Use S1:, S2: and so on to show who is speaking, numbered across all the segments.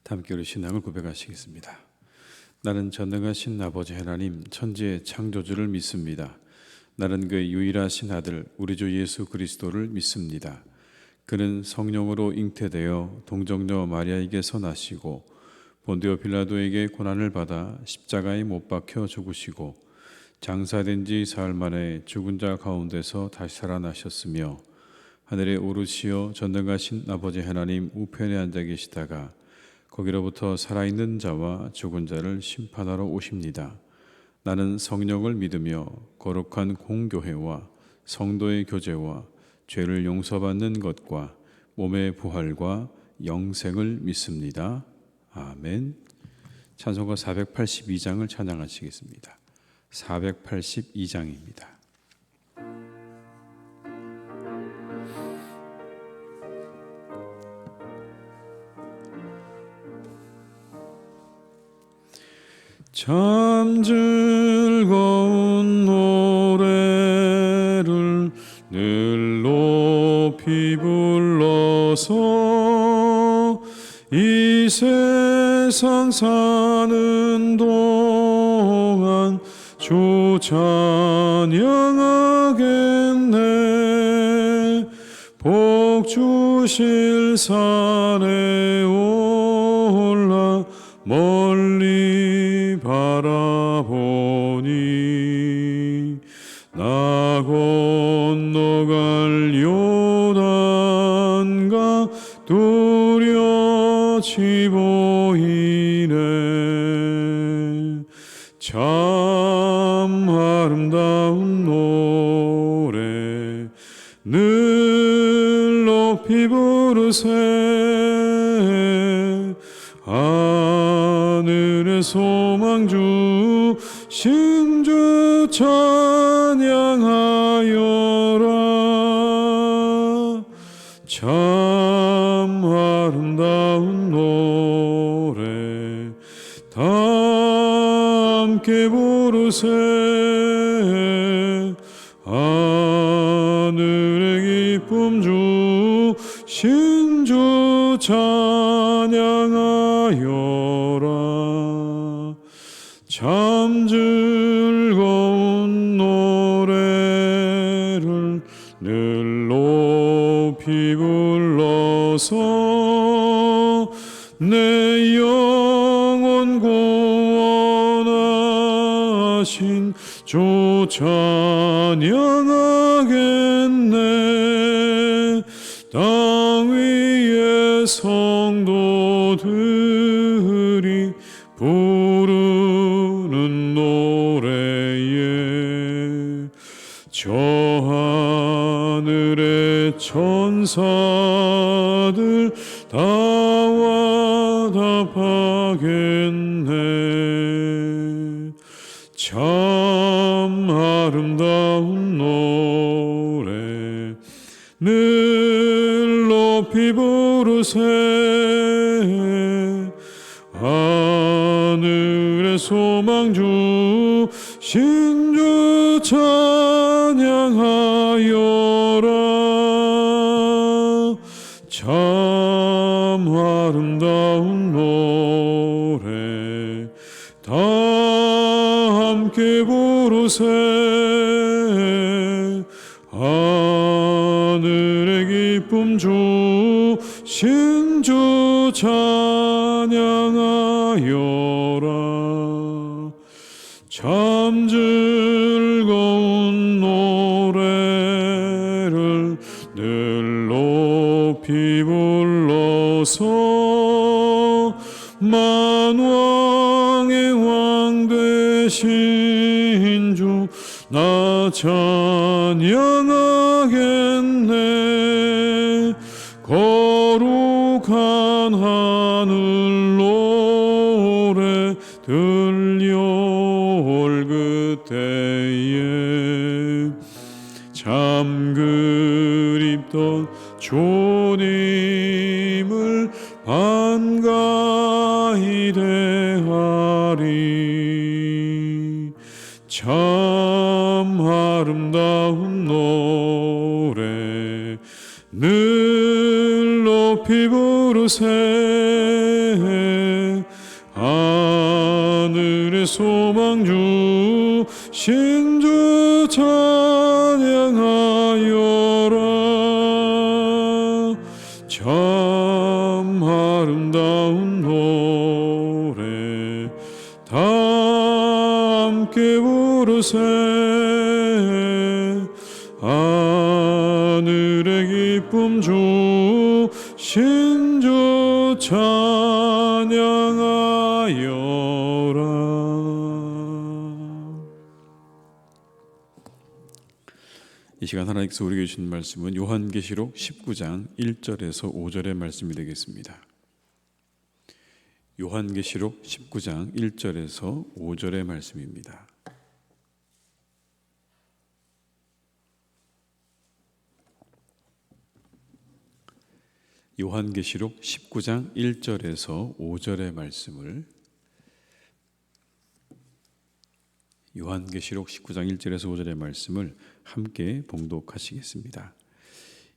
S1: 함께 우리 신앙을 고백하시겠습니다. 나는 전능하신 아버지 하나님 천지의 창조주를 믿습니다. 나는 그의 유일하신 아들 우리 주 예수 그리스도를 믿습니다. 그는 성령으로 잉태되어 동정녀 마리아에게서 나시고 본디오 빌라도에게 고난을 받아 십자가에 못 박혀 죽으시고 장사된 지 사흘 만에 죽은 자 가운데서 다시 살아나셨으며 하늘에 오르시어 전능하신 아버지 하나님 우편에 앉아 계시다가 거기로부터 살아있는 자와 죽은 자를 심판하러 오십니다. 나는 성령을 믿으며 거룩한 공교회와 성도의 교제와 죄를 용서받는 것과 몸의 부활과 영생을 믿습니다. 아멘. 찬송가 482장을 찬양하시겠습니다. 482장입니다. 참 즐거운 노래를 늘 높이 불러서 이 세상 사는 동안 주 찬양하겠네. 복 주실 산에 올라 멀리 바라보니 나 건너갈 요단강 뚜렷이 보이네. 참 아름다운 노래 늘 높이 부르세. 하늘의 소망주 신주 찬양하여라. 참 아름다운 노래 다 함께 부르세. 하늘의 기쁨 주 신주 찬양하여라. 참 즐거운 노래를 늘 높이 불러서 내 영혼 구원하신 주 찬양하겠네. 땅 위의 성도들이 부르는 노래에 저 하늘의 천사들 다 와답하겠네. 참 아름다운 노래 늘 높이 부르세. 하늘의 소망주 신주 찬양하여라. 참 아름다운 노래 다 함께 부르세. 하늘의 기쁨 주 신주 찬양하여라. 참 즐거운 노래를 늘 높이 불러서 만왕의 왕 되신 주 나 찬양하겠네. 거룩한 하늘 노래 들려올 그때에 참 그립던 주님을 반가이 대하리. 참 아름다운 노래 늘 높이 높이 부르세 하늘의 소망주 신주 찬양하여라 참 아름다운 노래 다 함께 부르세 하늘의 기쁨 주 신주 찬양하여라. 이 시간 하나님께서 우리에게 주신 말씀은 요한계시록 19장 1절에서 5절의 말씀이 되겠습니다. 요한계시록 19장 1절에서 5절의 말씀입니다. 요한계시록 19장 1절에서 5절의 말씀을 요한계시록 19장 1절에서 5절의 말씀을 함께 봉독하시겠습니다.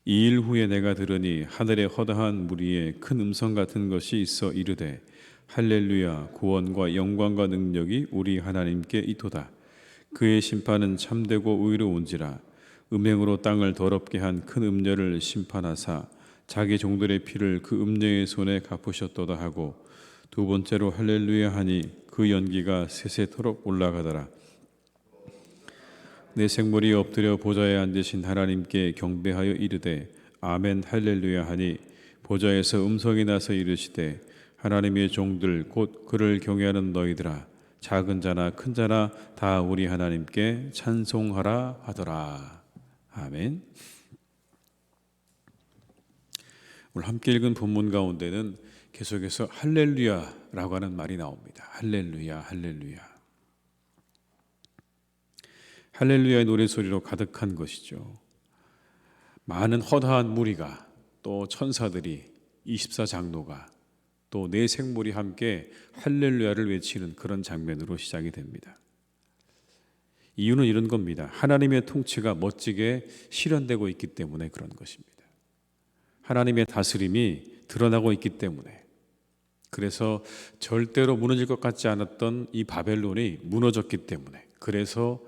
S1: 이 일 후에 내가 들으니 하늘에 허다한 무리에 큰 음성 같은 것이 있어 이르되 할렐루야 구원과 영광과 능력이 우리 하나님께 있도다. 그의 심판은 참되고 의로운지라. 음행으로 땅을 더럽게 한 큰 음녀를 심판하사 자기 종들의 피를 그 음녀의 손에 갚으셨도다 하고 두 번째로 할렐루야 하니 그 연기가 세세토록 올라가더라. 내 생물이 엎드려 보좌에 앉으신 하나님께 경배하여 이르되 아멘 할렐루야 하니 보좌에서 음성이 나서 이르시되 하나님의 종들 곧 그를 경외하는 너희들아 작은 자나 큰 자나 다 우리 하나님께 찬송하라 하더라. 아멘. 오늘 함께 읽은 본문 가운데는 계속해서 할렐루야라고 하는 말이 나옵니다. 할렐루야 할렐루야. 할렐루야의 노래소리로 가득한 것이죠. 많은 허다한 무리가 또 천사들이 24장로가 또 네 생물이 함께 할렐루야를 외치는 그런 장면으로 시작이 됩니다. 이유는 이런 겁니다. 하나님의 통치가 멋지게 실현되고 있기 때문에 그런 것입니다. 하나님의 다스림이 드러나고 있기 때문에 그래서 절대로 무너질 것 같지 않았던 이 바벨론이 무너졌기 때문에 그래서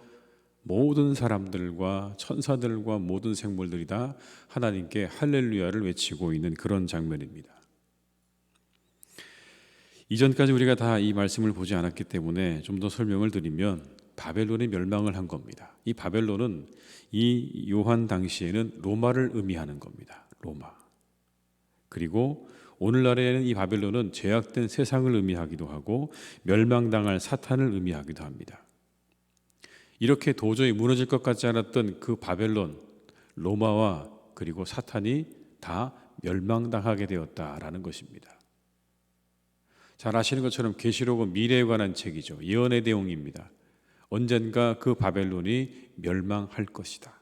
S1: 모든 사람들과 천사들과 모든 생물들이 다 하나님께 할렐루야를 외치고 있는 그런 장면입니다. 이전까지 우리가 다 이 말씀을 보지 않았기 때문에 좀 더 설명을 드리면 바벨론이 멸망을 한 겁니다. 이 바벨론은 이 요한 당시에는 로마를 의미하는 겁니다. 로마. 그리고 오늘날에는 이 바벨론은 죄악된 세상을 의미하기도 하고 멸망당할 사탄을 의미하기도 합니다. 이렇게 도저히 무너질 것 같지 않았던 그 바벨론, 로마와 그리고 사탄이 다 멸망당하게 되었다라는 것입니다. 잘 아시는 것처럼 계시록은 미래에 관한 책이죠. 예언의 내용입니다. 언젠가 그 바벨론이 멸망할 것이다.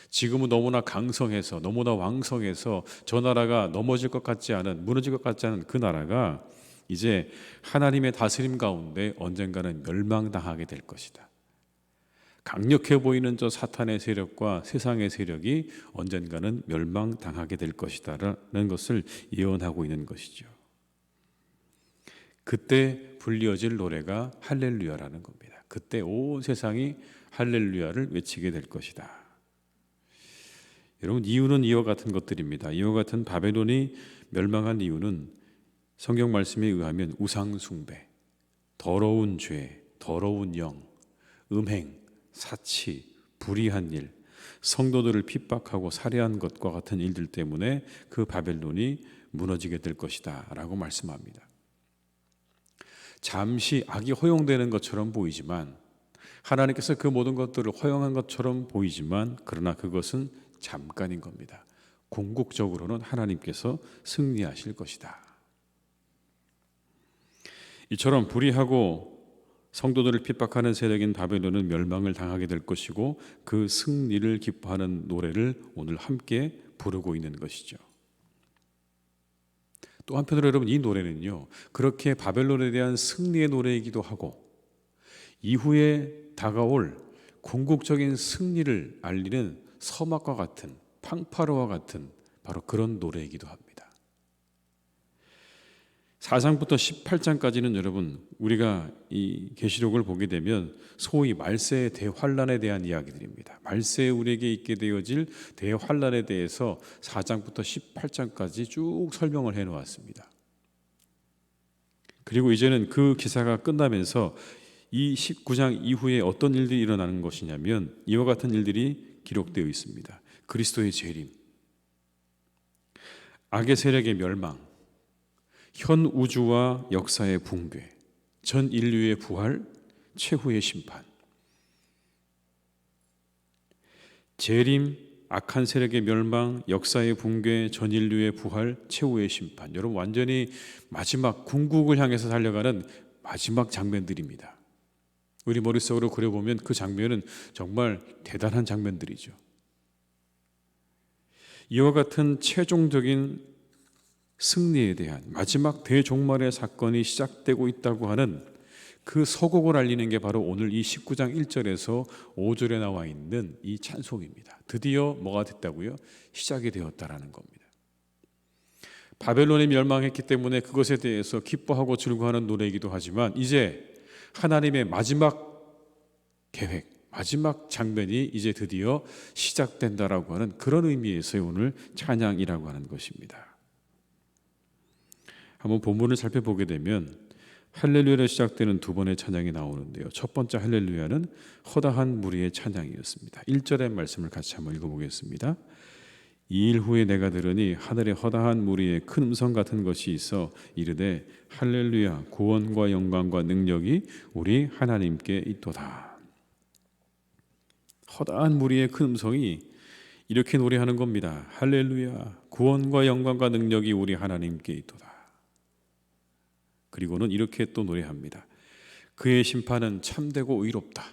S1: 지금은 너무나 강성해서 너무나 왕성해서 저 나라가 넘어질 것 같지 않은 무너질 것 같지 않은 그 나라가 이제 하나님의 다스림 가운데 언젠가는 멸망당하게 될 것이다. 강력해 보이는 저 사탄의 세력과 세상의 세력이 언젠가는 멸망당하게 될 것이다라는 것을 예언하고 있는 것이죠. 그때 불리어질 노래가 할렐루야라는 겁니다. 그때 온 세상이 할렐루야를 외치게 될 것이다. 여러분 이유는 이와 같은 것들입니다. 이와 같은 바벨론이 멸망한 이유는 성경 말씀에 의하면 우상 숭배, 더러운 죄, 더러운 영, 음행, 사치, 불의한 일, 성도들을 핍박하고 살해한 것과 같은 일들 때문에 그 바벨론이 무너지게 될 것이다 라고 말씀합니다. 잠시 악이 허용되는 것처럼 보이지만 하나님께서 그 모든 것들을 허용한 것처럼 보이지만 그러나 그것은 잠깐인 겁니다. 궁극적으로는 하나님께서 승리하실 것이다. 이처럼 불의하고 성도들을 핍박하는 세력인 바벨론은 멸망을 당하게 될 것이고 그 승리를 기뻐하는 노래를 오늘 함께 부르고 있는 것이죠. 또 한편으로 여러분 이 노래는요 그렇게 바벨론에 대한 승리의 노래이기도 하고 이후에 다가올 궁극적인 승리를 알리는 서막과 같은 팡파르와 같은 바로 그런 노래이기도 합니다. 4장부터 18장까지는 여러분 우리가 이 계시록을 보게 되면 소위 말세의 대환란에 대한 이야기들입니다. 말세에 우리에게 있게 되어질 대환란에 대해서 4장부터 18장까지 쭉 설명을 해 놓았습니다. 그리고 이제는 그 기사가 끝나면서 이 19장 이후에 어떤 일들이 일어나는 것이냐면 이와 같은 일들이 기록되어 있습니다. 그리스도의 재림, 악의 세력의 멸망, 현 우주와 역사의 붕괴, 전 인류의 부활, 최후의 심판. 재림, 악한 세력의 멸망, 역사의 붕괴, 전 인류의 부활, 최후의 심판. 여러분 완전히 마지막 궁극을 향해서 달려가는 마지막 장면들입니다. 우리 머릿속으로 그려보면 그 장면은 정말 대단한 장면들이죠. 이와 같은 최종적인 승리에 대한 마지막 대종말의 사건이 시작되고 있다고 하는 그 서곡을 알리는 게 바로 오늘 이 19장 1절에서 5절에 나와 있는 이 찬송입니다. 드디어 뭐가 됐다고요? 시작이 되었다라는 겁니다. 바벨론이 멸망했기 때문에 그것에 대해서 기뻐하고 즐거워하는 노래이기도 하지만 이제 하나님의 마지막 계획, 마지막 장면이 이제 드디어 시작된다라고 하는 그런 의미에서의 오늘 찬양이라고 하는 것입니다. 한번 본문을 살펴보게 되면 할렐루야로 시작되는 두 번의 찬양이 나오는데요. 첫 번째 할렐루야는 허다한 무리의 찬양이었습니다. 1절의 말씀을 같이 한번 읽어보겠습니다. 이 일 후에 내가 들으니 하늘에 허다한 무리의 큰 음성 같은 것이 있어 이르되 할렐루야 구원과 영광과 능력이 우리 하나님께 있도다. 허다한 무리의 큰 음성이 이렇게 노래하는 겁니다. 할렐루야 구원과 영광과 능력이 우리 하나님께 있도다. 그리고는 이렇게 또 노래합니다. 그의 심판은 참되고 의롭다.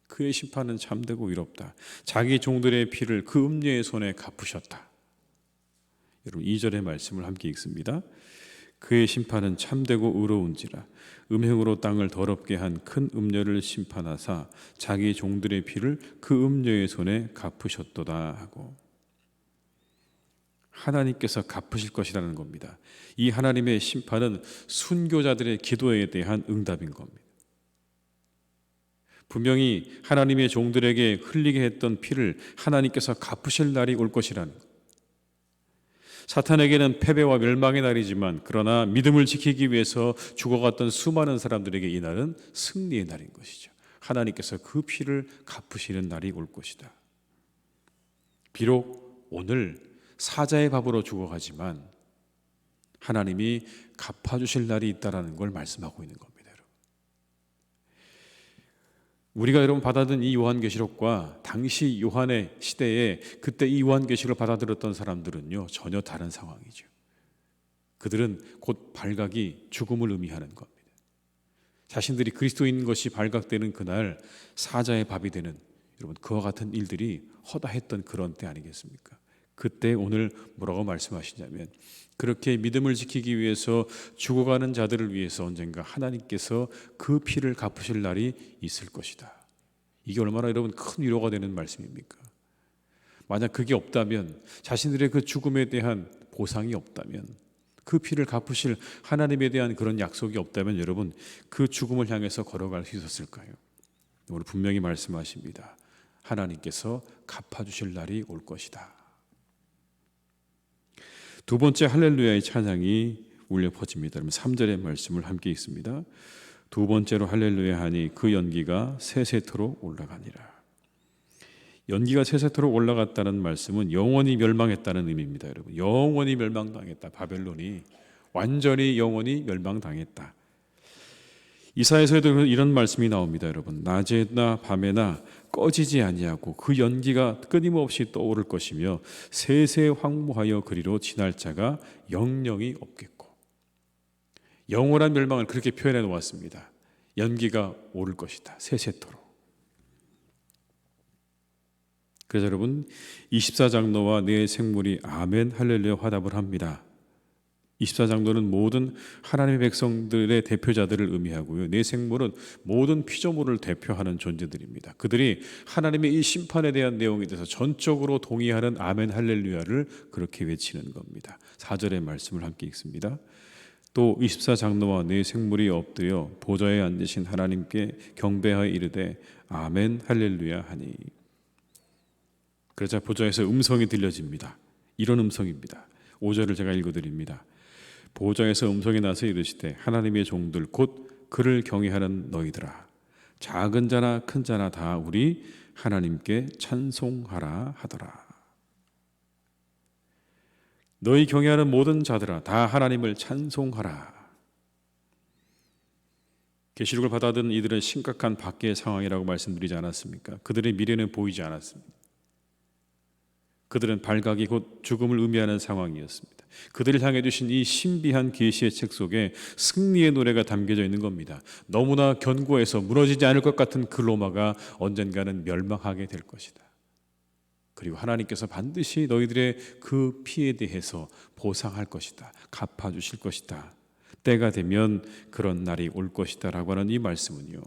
S1: 그의 심판은 참되고 의롭다. 자기 종들의 피를 그 음녀의 손에 갚으셨다. 여러분 2절의 말씀을 함께 읽습니다. 그의 심판은 참되고 의로운지라 음행으로 땅을 더럽게 한 큰 음녀를 심판하사 자기 종들의 피를 그 음녀의 손에 갚으셨도다 하고 하나님께서 갚으실 것이라는 겁니다. 이 하나님의 심판은 순교자들의 기도에 대한 응답인 겁니다. 분명히 하나님의 종들에게 흘리게 했던 피를 하나님께서 갚으실 날이 올 것이라는 것. 사탄에게는 패배와 멸망의 날이지만 그러나 믿음을 지키기 위해서 죽어갔던 수많은 사람들에게 이 날은 승리의 날인 것이죠. 하나님께서 그 피를 갚으시는 날이 올 것이다. 비록 오늘 사자의 밥으로 죽어가지만 하나님이 갚아주실 날이 있다는 걸 말씀하고 있는 겁니다. 우리가 여러분 받아든 이 요한계시록과 당시 요한의 시대에 그때 이 요한계시록을 받아들였던 사람들은요 전혀 다른 상황이죠. 그들은 곧 발각이 죽음을 의미하는 겁니다. 자신들이 그리스도인 것이 발각되는 그날 사자의 밥이 되는 여러분 그와 같은 일들이 허다했던 그런 때 아니겠습니까? 그때 오늘 뭐라고 말씀하시냐면 그렇게 믿음을 지키기 위해서 죽어가는 자들을 위해서 언젠가 하나님께서 그 피를 갚으실 날이 있을 것이다. 이게 얼마나 여러분 큰 위로가 되는 말씀입니까? 만약 그게 없다면 자신들의 그 죽음에 대한 보상이 없다면 그 피를 갚으실 하나님에 대한 그런 약속이 없다면 여러분 그 죽음을 향해서 걸어갈 수 있었을까요? 오늘 분명히 말씀하십니다. 하나님께서 갚아주실 날이 올 것이다. 두 번째 할렐루야의 찬양이 울려 퍼집니다. 그럼 3절의 말씀을 함께 읽습니다. 두 번째로 할렐루야 하니 그 연기가 세세토로 올라가니라. 연기가 세세토로 올라갔다는 말씀은 영원히 멸망했다는 의미입니다. 여러분 영원히 멸망당했다. 바벨론이 완전히 영원히 멸망당했다. 이사야서에도 이런 말씀이 나옵니다. 여러분 낮에나 밤에나 꺼지지 아니하고 그 연기가 끊임없이 떠오를 것이며 세세 황무하여 그리로 지날 자가 영영이 없겠고. 영원한 멸망을 그렇게 표현해 놓았습니다. 연기가 오를 것이다. 세세토록. 그래서 여러분 24장로와 네 생물이 아멘 할렐루야 화답을 합니다. 24장로는 모든 하나님의 백성들의 대표자들을 의미하고요. 네 생물은 모든 피조물을 대표하는 존재들입니다. 그들이 하나님의 이 심판에 대한 내용에 대해서 전적으로 동의하는 아멘 할렐루야를 그렇게 외치는 겁니다. 4절의 말씀을 함께 읽습니다. 또 24장로와 네 생물이 엎드려 보좌에 앉으신 하나님께 경배하여 이르되 아멘 할렐루야 하니. 그러자 보좌에서 음성이 들려집니다. 이런 음성입니다. 5절을 제가 읽어드립니다. 보좌에서 음성이 나서 이르시되 하나님의 종들 곧 그를 경외하는 너희들아, 작은 자나 큰 자나 다 우리 하나님께 찬송하라 하더라. 너희 경외하는 모든 자들아 다 하나님을 찬송하라. 계시록을 받아든 이들은 심각한 밖의 상황이라고 말씀드리지 않았습니까? 그들의 미래는 보이지 않았습니다. 그들은 발각이 곧 죽음을 의미하는 상황이었습니다. 그들을 향해 주신 이 신비한 계시의 책 속에 승리의 노래가 담겨져 있는 겁니다. 너무나 견고해서 무너지지 않을 것 같은 그 로마가 언젠가는 멸망하게 될 것이다. 그리고 하나님께서 반드시 너희들의 그 피에 대해서 보상할 것이다. 갚아주실 것이다. 때가 되면 그런 날이 올 것이다 라고 하는 이 말씀은요,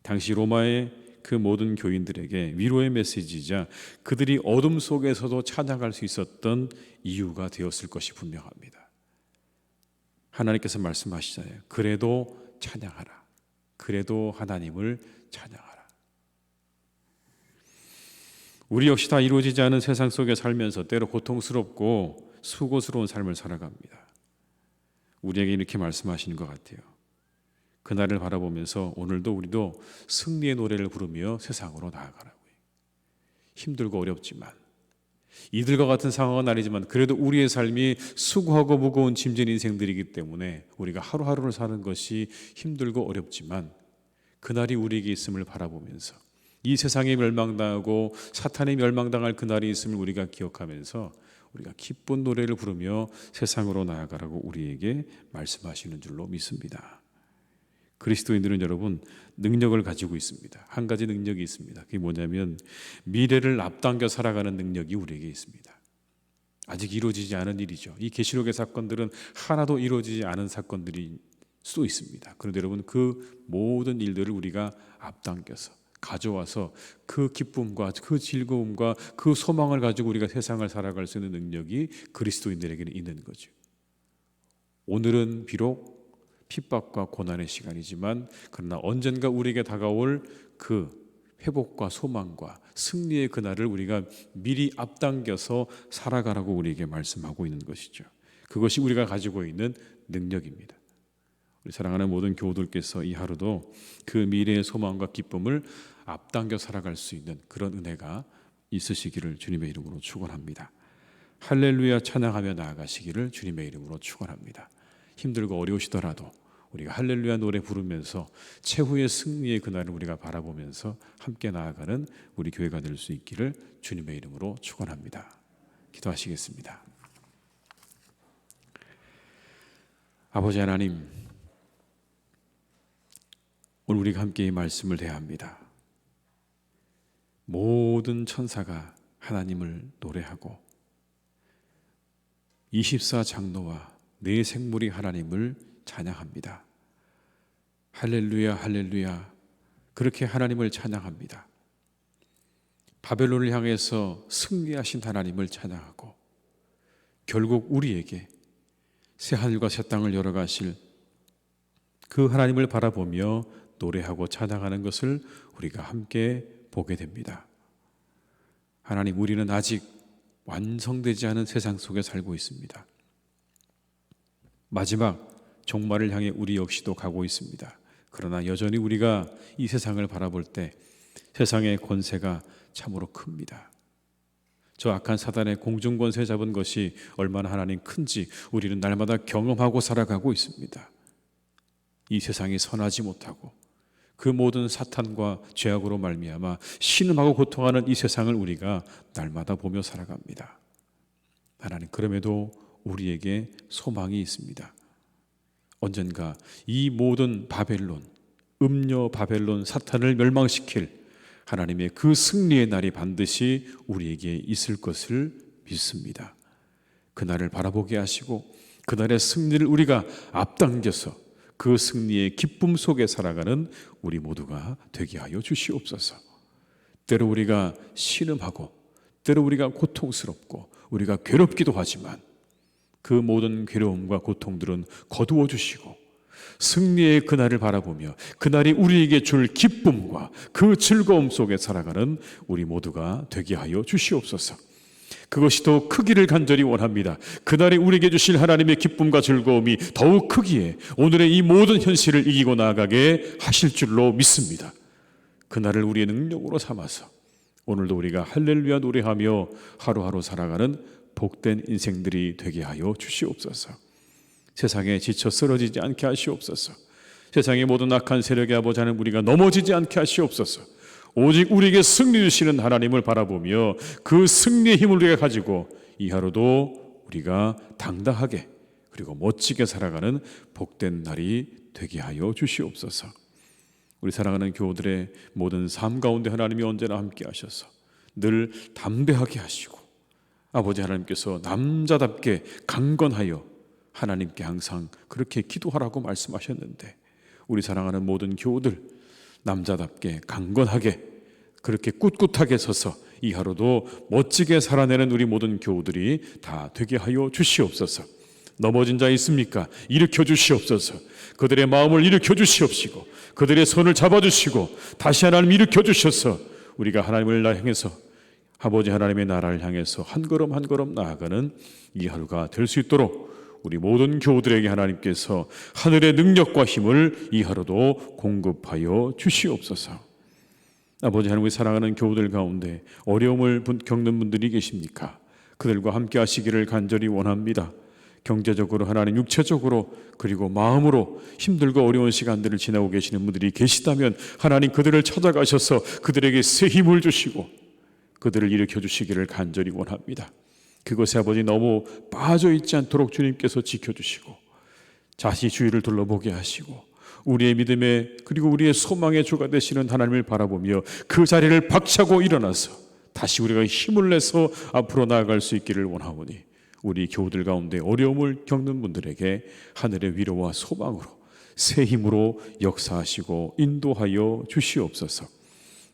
S1: 당시 로마의 그 모든 교인들에게 위로의 메시지이자 그들이 어둠 속에서도 찾아갈 수 있었던 이유가 되었을 것이 분명합니다. 하나님께서 말씀하시잖아요. 그래도 찬양하라. 그래도 하나님을 찬양하라. 우리 역시 다 이루어지지 않은 세상 속에 살면서 때로 고통스럽고 수고스러운 삶을 살아갑니다. 우리에게 이렇게 말씀하시는 것 같아요. 그날을 바라보면서 오늘도 우리도 승리의 노래를 부르며 세상으로 나아가라고요. 힘들고 어렵지만, 이들과 같은 상황은 아니지만 그래도 우리의 삶이 수고하고 무거운 짐진 인생들이기 때문에 우리가 하루하루를 사는 것이 힘들고 어렵지만 그날이 우리에게 있음을 바라보면서 이 세상에 멸망당하고 사탄이 멸망당할 그날이 있음을 우리가 기억하면서 우리가 기쁜 노래를 부르며 세상으로 나아가라고 우리에게 말씀하시는 줄로 믿습니다. 그리스도인들은 여러분 능력을 가지고 있습니다. 한 가지 능력이 있습니다. 그게 뭐냐면 미래를 앞당겨 살아가는 능력이 우리에게 있습니다. 아직 이루어지지 않은 일이죠. 이 계시록의 사건들은 하나도 이루어지지 않은 사건들일 수도 있습니다. 그런데 여러분 그 모든 일들을 우리가 앞당겨서 가져와서 그 기쁨과 그 즐거움과 그 소망을 가지고 우리가 세상을 살아갈 수 있는 능력이 그리스도인들에게는 있는 거죠. 오늘은 비록 핍박과 고난의 시간이지만 그러나 언젠가 우리에게 다가올 그 회복과 소망과 승리의 그날을 우리가 미리 앞당겨서 살아가라고 우리에게 말씀하고 있는 것이죠. 그것이 우리가 가지고 있는 능력입니다. 우리 사랑하는 모든 교우들께서 이 하루도 그 미래의 소망과 기쁨을 앞당겨 살아갈 수 있는 그런 은혜가 있으시기를 주님의 이름으로 축원합니다. 할렐루야 찬양하며 나아가시기를 주님의 이름으로 축원합니다. 힘들고 어려우시더라도 우리가 할렐루야 노래 부르면서 최후의 승리의 그날을 우리가 바라보면서 함께 나아가는 우리 교회가 될 수 있기를 주님의 이름으로 축원합니다. 기도하시겠습니다. 아버지 하나님, 오늘 우리가 함께 이 말씀을 대합니다. 모든 천사가 하나님을 노래하고 24장로와 네 생물이 하나님을 찬양합니다. 할렐루야 할렐루야 그렇게 하나님을 찬양합니다. 바벨론을 향해서 승리하신 하나님을 찬양하고 결국 우리에게 새하늘과 새 땅을 열어가실 그 하나님을 바라보며 노래하고 찬양하는 것을 우리가 함께 보게 됩니다. 하나님, 우리는 아직 완성되지 않은 세상 속에 살고 있습니다. 마지막 종말을 향해 우리 역시도 가고 있습니다. 그러나 여전히 우리가 이 세상을 바라볼 때 세상의 권세가 참으로 큽니다. 저 악한 사단의 공중권세 잡은 것이 얼마나 하나님 큰지 우리는 날마다 경험하고 살아가고 있습니다. 이 세상이 선하지 못하고 그 모든 사탄과 죄악으로 말미암아 신음하고 고통하는 이 세상을 우리가 날마다 보며 살아갑니다. 하나님, 그럼에도 우리에게 소망이 있습니다. 언젠가 이 모든 바벨론, 음녀 바벨론 사탄을 멸망시킬 하나님의 그 승리의 날이 반드시 우리에게 있을 것을 믿습니다. 그날을 바라보게 하시고 그날의 승리를 우리가 앞당겨서 그 승리의 기쁨 속에 살아가는 우리 모두가 되게 하여 주시옵소서. 때로 우리가 신음하고 때로 우리가 고통스럽고 우리가 괴롭기도 하지만 그 모든 괴로움과 고통들은 거두어 주시고 승리의 그날을 바라보며 그날이 우리에게 줄 기쁨과 그 즐거움 속에 살아가는 우리 모두가 되게 하여 주시옵소서. 그것이 더 크기를 간절히 원합니다. 그날에 우리에게 주실 하나님의 기쁨과 즐거움이 더욱 크기에 오늘의 이 모든 현실을 이기고 나아가게 하실 줄로 믿습니다. 그날을 우리의 능력으로 삼아서 오늘도 우리가 할렐루야 노래하며 하루하루 살아가는 복된 인생들이 되게 하여 주시옵소서. 세상에 지쳐 쓰러지지 않게 하시옵소서. 세상의 모든 악한 세력의 아버지는 우리가 넘어지지 않게 하시옵소서. 오직 우리에게 승리 주시는 하나님을 바라보며 그 승리의 힘을 우리가 가지고 이 하루도 우리가 당당하게 그리고 멋지게 살아가는 복된 날이 되게 하여 주시옵소서. 우리 사랑하는 교우들의 모든 삶 가운데 하나님이 언제나 함께 하셔서 늘 담대하게 하시고 아버지 하나님께서 남자답게 강건하여 하나님께 항상 그렇게 기도하라고 말씀하셨는데 우리 사랑하는 모든 교우들 남자답게 강건하게 그렇게 꿋꿋하게 서서 이 하루도 멋지게 살아내는 우리 모든 교우들이 다 되게 하여 주시옵소서. 넘어진 자 있습니까? 일으켜 주시옵소서. 그들의 마음을 일으켜 주시옵시고 그들의 손을 잡아주시고 다시 하나님 일으켜 주셔서 우리가 하나님을 향해서 아버지 하나님의 나라를 향해서 한 걸음 한 걸음 나아가는 이 하루가 될 수 있도록 우리 모든 교우들에게 하나님께서 하늘의 능력과 힘을 이 하루도 공급하여 주시옵소서. 아버지 하나님, 우리 사랑하는 교우들 가운데 어려움을 겪는 분들이 계십니까? 그들과 함께 하시기를 간절히 원합니다. 경제적으로 하나님, 육체적으로 그리고 마음으로 힘들고 어려운 시간들을 지나고 계시는 분들이 계시다면 하나님 그들을 찾아가셔서 그들에게 새 힘을 주시고 그들을 일으켜 주시기를 간절히 원합니다. 그것에 아버지 너무 빠져있지 않도록 주님께서 지켜주시고 자신이 주위를 둘러보게 하시고 우리의 믿음의 그리고 우리의 소망의 주가 되시는 하나님을 바라보며 그 자리를 박차고 일어나서 다시 우리가 힘을 내서 앞으로 나아갈 수 있기를 원하오니 우리 교우들 가운데 어려움을 겪는 분들에게 하늘의 위로와 소망으로 새 힘으로 역사하시고 인도하여 주시옵소서.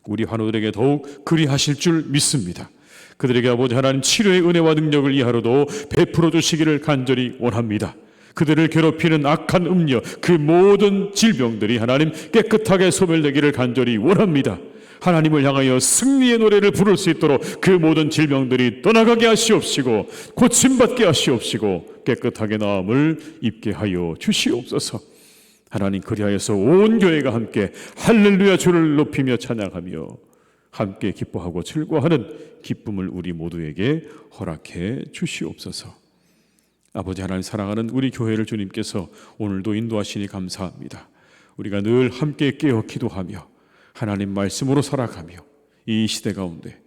S1: 우리 환우들에게 더욱 그리하실 줄 믿습니다. 그들에게 아버지 하나님 치료의 은혜와 능력을 이 하루도 베풀어 주시기를 간절히 원합니다. 그들을 괴롭히는 악한 음녀 그 모든 질병들이 하나님 깨끗하게 소멸되기를 간절히 원합니다. 하나님을 향하여 승리의 노래를 부를 수 있도록 그 모든 질병들이 떠나가게 하시옵시고 고침받게 하시옵시고 깨끗하게 나음을 입게 하여 주시옵소서. 하나님 그리하여서 온 교회가 함께 할렐루야 주를 높이며 찬양하며 함께 기뻐하고 즐거워하는 기쁨을 우리 모두에게 허락해 주시옵소서. 아버지 하나님, 사랑하는 우리 교회를 주님께서 오늘도 인도하시니 감사합니다. 우리가 늘 함께 깨어 기도하며 하나님 말씀으로 살아가며 이 시대 가운데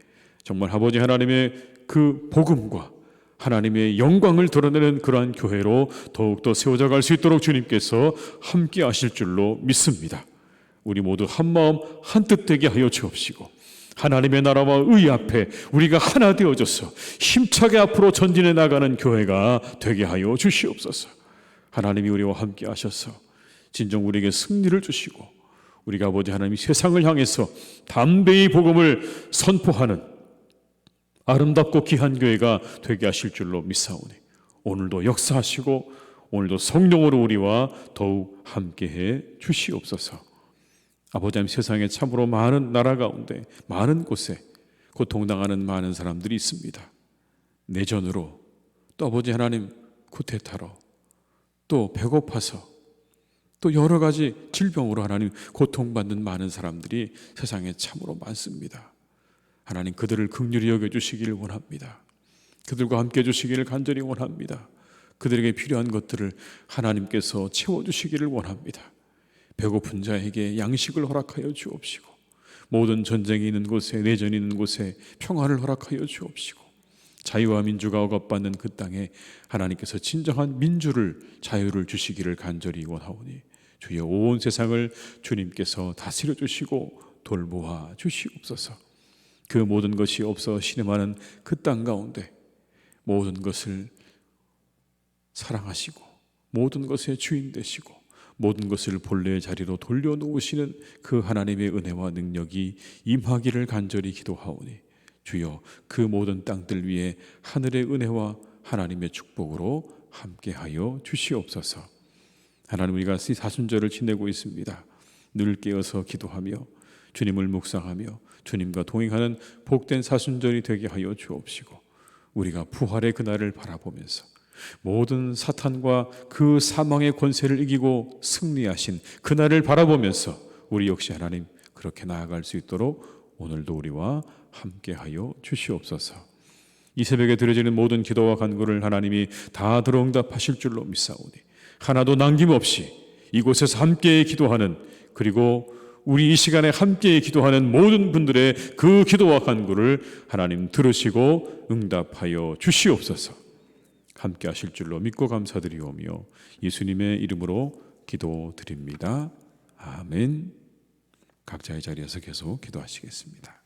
S1: 정말 아버지 하나님의 그 복음과 하나님의 영광을 드러내는 그러한 교회로 더욱더 세워져 갈 수 있도록 주님께서 함께 하실 줄로 믿습니다. 우리 모두 한마음 한뜻 되게 하여 주옵시고 하나님의 나라와 의 앞에 우리가 하나 되어져서 힘차게 앞으로 전진해 나가는 교회가 되게 하여 주시옵소서. 하나님이 우리와 함께 하셔서 진정 우리에게 승리를 주시고 우리가 아버지 하나님이 세상을 향해서 담대히 복음을 선포하는 아름답고 귀한 교회가 되게 하실 줄로 믿사오니 오늘도 역사하시고 오늘도 성령으로 우리와 더욱 함께해 주시옵소서. 아버지 하나님, 세상에 참으로 많은 나라 가운데 많은 곳에 고통당하는 많은 사람들이 있습니다. 내전으로 또 아버지 하나님 쿠데타로 또 배고파서 또 여러 가지 질병으로 하나님 고통받는 많은 사람들이 세상에 참으로 많습니다. 하나님 그들을 긍휼히 여겨주시기를 원합니다. 그들과 함께 해주시기를 간절히 원합니다. 그들에게 필요한 것들을 하나님께서 채워주시기를 원합니다. 배고픈 자에게 양식을 허락하여 주옵시고 모든 전쟁이 있는 곳에 내전이 있는 곳에 평화를 허락하여 주옵시고 자유와 민주가 억압받는 그 땅에 하나님께서 진정한 민주를 자유를 주시기를 간절히 원하오니 주여 온 세상을 주님께서 다스려 주시고 돌보아 주시옵소서. 그 모든 것이 없어 신음하는 그 땅 가운데 모든 것을 사랑하시고 모든 것의 주인 되시고 모든 것을 본래의 자리로 돌려놓으시는 그 하나님의 은혜와 능력이 임하기를 간절히 기도하오니 주여 그 모든 땅들 위에 하늘의 은혜와 하나님의 축복으로 함께하여 주시옵소서. 하나님, 우리가 이 사순절을 지내고 있습니다. 늘 깨어서 기도하며 주님을 묵상하며 주님과 동행하는 복된 사순절이 되게 하여 주옵시고, 우리가 부활의 그날을 바라보면서 모든 사탄과 그 사망의 권세를 이기고 승리하신 그날을 바라보면서 우리 역시 하나님 그렇게 나아갈 수 있도록 오늘도 우리와 함께하여 주시옵소서. 이 새벽에 드려지는 모든 기도와 간구를 하나님이 다 들어응답하실 줄로 믿사오니 하나도 남김없이 이곳에서 함께 기도하는, 그리고 우리 이 시간에 함께 기도하는 모든 분들의 그 기도와 간구를 하나님 들으시고 응답하여 주시옵소서. 함께 하실 줄로 믿고 감사드리오며 예수님의 이름으로 기도드립니다. 아멘. 각자의 자리에서 계속 기도하시겠습니다.